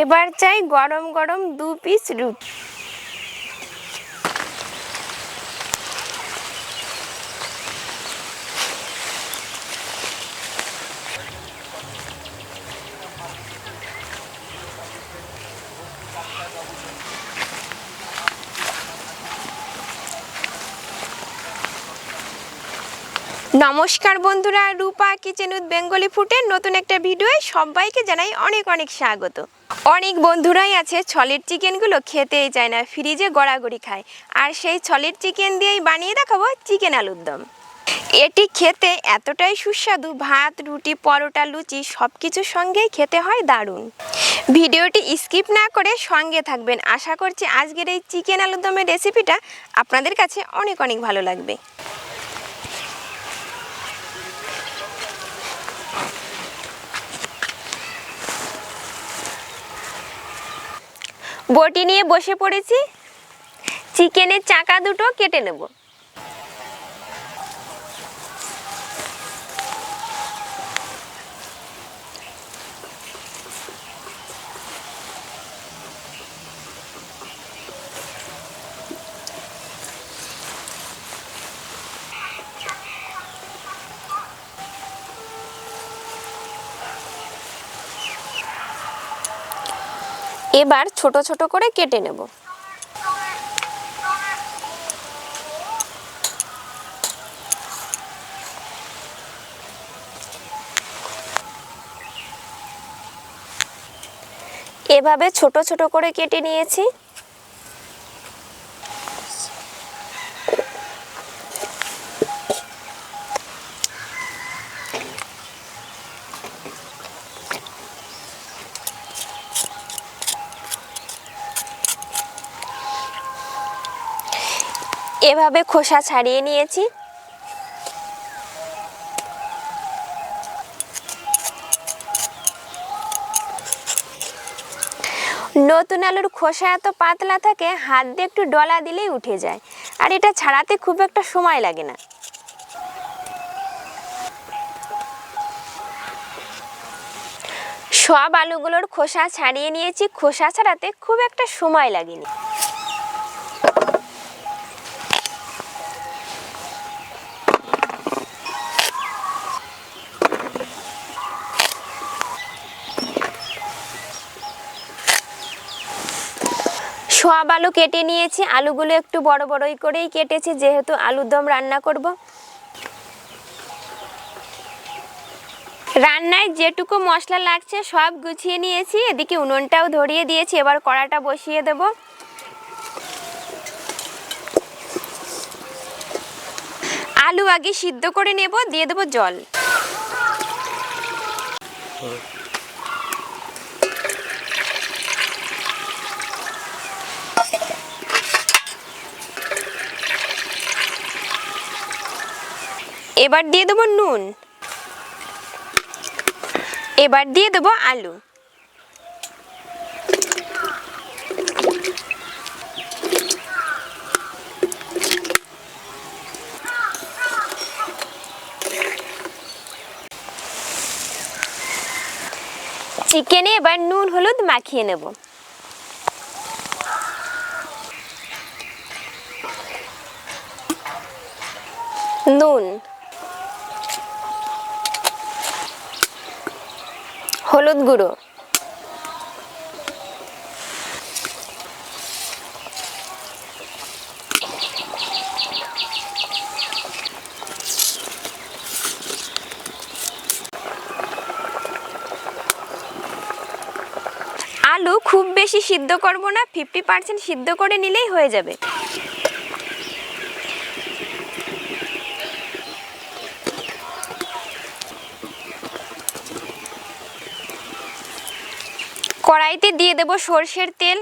এবার চাই গরম গরম 2 পিস রুটি। নমস্কার বন্ধুরা, রূপা কিচেন উইথ বেঙ্গলি ফুডের নতুন একটা ভিডিওয় সবাইকে জানাই অনেক অনেক স্বাগত। অনেক বন্ধুরাই আছে সলিড চিকেনগুলো খেতেই চায় না, ফ্রিজে গড়াগড়ি খায়। আর সেই সলিড চিকেন দিয়েই বানিয়ে দেখাবো চিকেন আলুর দম। এটি খেতে এতটাই সুস্বাদু, ভাত, রুটি, পরোটা, লুচি সব কিছুর সঙ্গেই খেতে হয় দারুণ। ভিডিওটি স্কিপ না করে সঙ্গে থাকবেন। আশা করছি আজকের এই চিকেন আলুর দমের রেসিপিটা আপনাদের কাছে অনেক অনেক ভালো লাগবে। বটি নিয়ে বসে পড়েছি, চিকেনের চাকা দুটো কেটে নেব। এবার ছোট ছোট করে কেটে নেব। এভাবে ছোট ছোট করে কেটে নিয়েছি। এভাবে খোসা ছাড়িয়ে নিয়েছি। নতুন আলুর খোসা এত পাতলা থাকে, হাত দিয়ে একটু ডলা দিলেই উঠে যায়, আর এটা ছাড়াতে খুব একটা সময় লাগে না। সব আলুগুলোর খোসা ছাড়িয়ে নিয়েছি, খোসা ছাড়াতে খুব একটা সময় লাগেনি। সব আলু কেটে নিয়েছি। আলুগুলো একটু বড় বড়ই করেই কেটেছি, যেহেতু আলুর দম রান্না করব। রান্নায় যেটুকু মশলা লাগছে সব গুছিয়ে নিয়েছি। এদিকে উনুনটাও ধরিয়ে দিয়েছি, এবার কড়াটা বসিয়ে দেব। আলু আগে সিদ্ধ করে নেব, দিয়ে দেব জল। এবার দিয়ে দেবো নুন। এবার দিয়ে দেবো আলু। চিকেনে এবার নুন হলুদ মাখিয়ে নেব। নুন, হলুদ গুঁড়ো, আলু খুব বেশি সিদ্ধ করব না, 50% সিদ্ধ করে নিলেই হয়ে যাবে। কড়াইতে দিয়ে দেব সরষের তেল।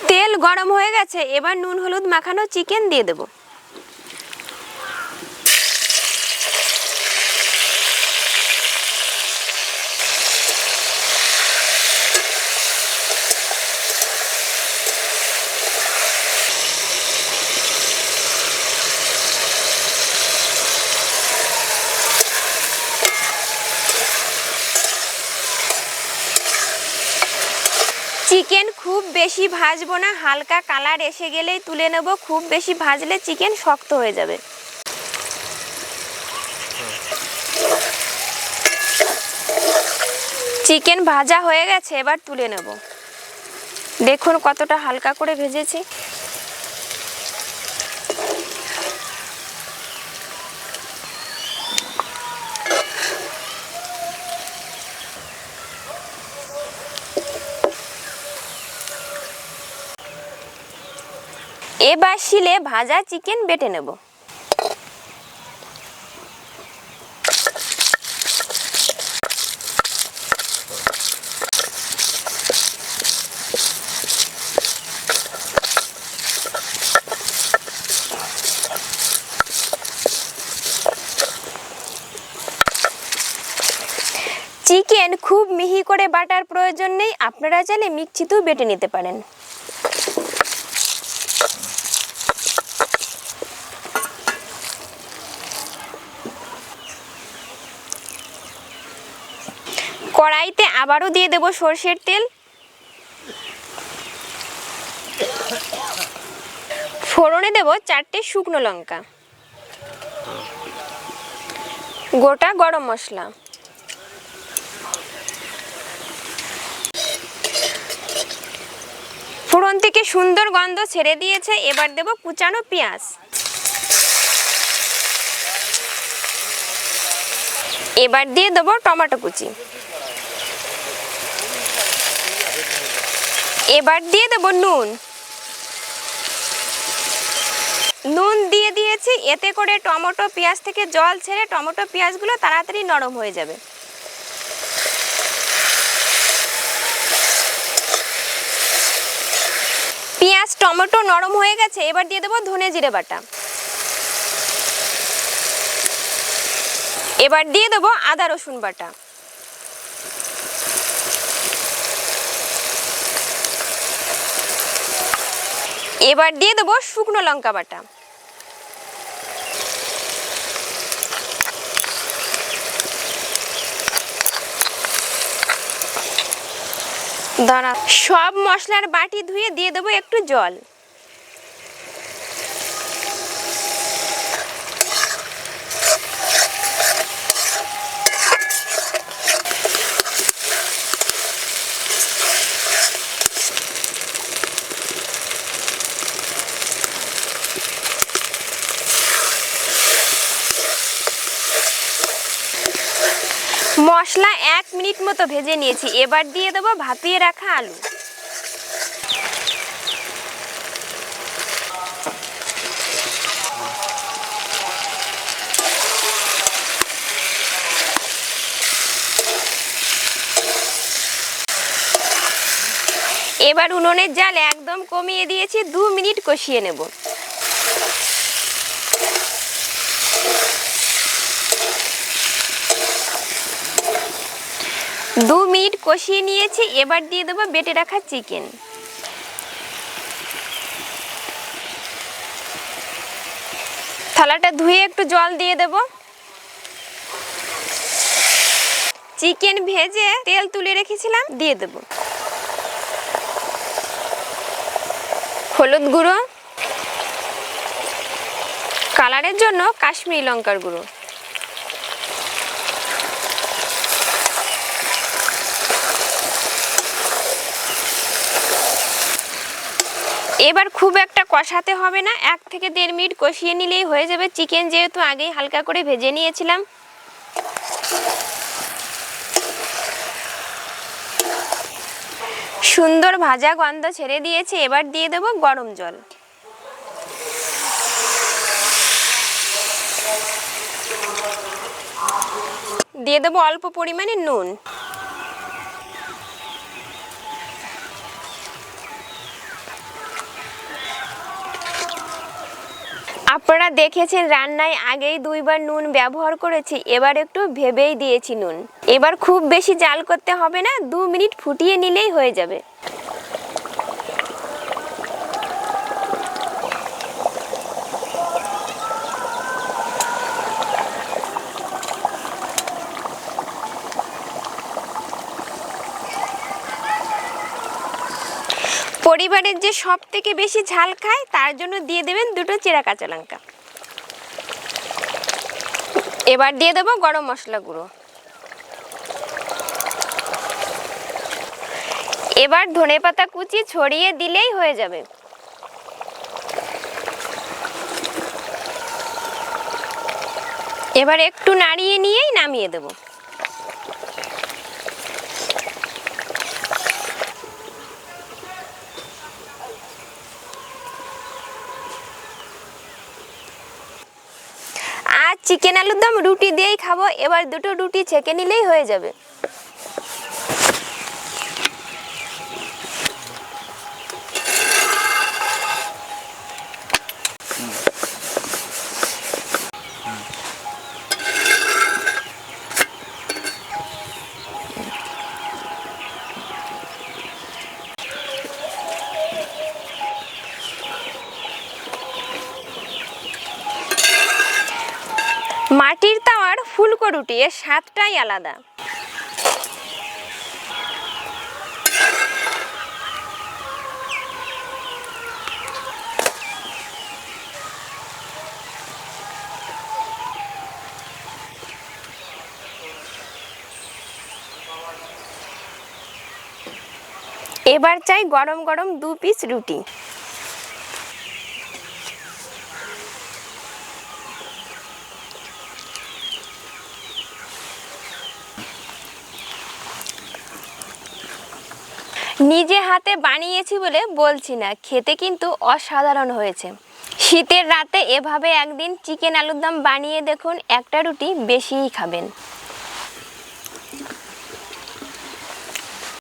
তেল গরম হয়ে গেছে, এবার নুন হলুদ মাখানো চিকেন দিয়ে দেব। খুব বেশি ভাজবো না, হালকা কালার এসে গেলেই তুলে নেব। খুব বেশি ভাজলে চিকেন শক্ত হয়ে যাবে। চিকেন ভাজা হয়ে গেছে, এবার তুলে নেব। দেখুন কতটা হালকা করে ভেজেছি। এবার শিলে ভাজা চিকেন বেটে নেব। চিকেন খুব মিহি করে বাটার প্রয়োজন নেই, আপনারা চাইলে মিক্সিতেও বেটে নিতে পারেন। কড়াইতে আবারও দিয়ে দেব সরষের তেল। ফোড়নে দেব 4টে শুকনো লঙ্কা, গোটা গরম মশলা, ফোড়ন থেকে সুন্দর গন্ধ ছেড়ে দিয়েছে। এবার দেব কুচানো পেঁয়াজ। এবার দিয়ে দেব টমেটো কুচি। এবার দিয়ে দেব নুন। নুন দিয়ে দিয়েছি, এতে করে টমেটো পেঁয়াজ থেকে জল ছেড়ে টমেটো পেঁয়াজগুলো তাড়াতাড়ি নরম হয়ে যাবে। পেঁয়াজ টমেটো নরম হয়ে গেছে, এবার দিয়ে দেব ধনে জিরে বাটা। এবার দিয়ে দেব আদা রসুন বাটা। এবার দিয়ে দেব শুকনো লঙ্কা বাটা। দাঁড়া, সব মশলার বাটি ধুয়ে দিয়ে দেব একটু জল। মশলা 1 মিনিট মতো ভেজে নিয়েছি। এবার দিয়ে দেব ভাপিয়ে রাখা আলু। এবার উনুনের জাল একদম কমিয়ে দিয়েছি, 2 মিনিট কষিয়ে নেব। দু মিনিট কষিয়ে নিয়েছি। এবার দিয়ে দেবো বেটে রাখা চিকেন। থালাটা ধুয়ে একটু জল দিয়ে দেব। চিকেন ভেজে তেল তুলে রেখেছিলাম দিয়ে দেব। হলুদ গুঁড়ো, কালারের জন্য কাশ্মীরি লঙ্কার গুঁড়ো, এবার খুব একটা কষাতে হবে না, 1 থেকে 1.5 মিনিট কষিয়ে নিলেই হয়ে যাবে। চিকেন যেহেতু আগেই হালকা করে ভেজে নিয়েছিলাম। সুন্দর ভাজা গন্ধ ছেড়ে দিয়েছে। এবার দিয়ে দেব গরম জল। দিয়ে দেব অল্প পরিমাণে নুন। আপনারা দেখেছেন রান্নায় আগেই 2 বার নুন ব্যবহার করেছি, এবার একটু ভেবেই দিয়েছি নুন। এবার খুব বেশি জাল করতে হবে না, 2 মিনিট ফুটিয়ে নিলেই হয়ে যাবে। পরিবারের যে সব থেকে বেশি ঝাল খায় তার জন্য দিয়ে দেবেন 2টো চেরা কাঁচা লঙ্কা। এবার দিয়ে দেবো গরম মশলা গুঁড়ো। এবার ধনেপাতা কুচি ছড়িয়ে দিলেই হয়ে যাবে। এবার একটু নাড়িয়ে নিয়েই নামিয়ে দেব। আজ চিকেন আলুর দম রুটি দিয়েই খাবো। এবার 2টো রুটি ছেঁকে নিলেই হয়ে যাবে। মাটির তাওয়ার ফুলকো রুটি এর স্বাদটাই আলাদা। এবার চাই গরম গরম 2 পিস রুটি। নিজে হাতে বানিয়েছি বলে বলছি না, খেতে কিন্তু অসাধারণ হয়েছে। শীতের রাতে এভাবে একদিন চিকেন আলুর দম বানিয়ে দেখুন, একটা রুটি বেশিই খাবেন।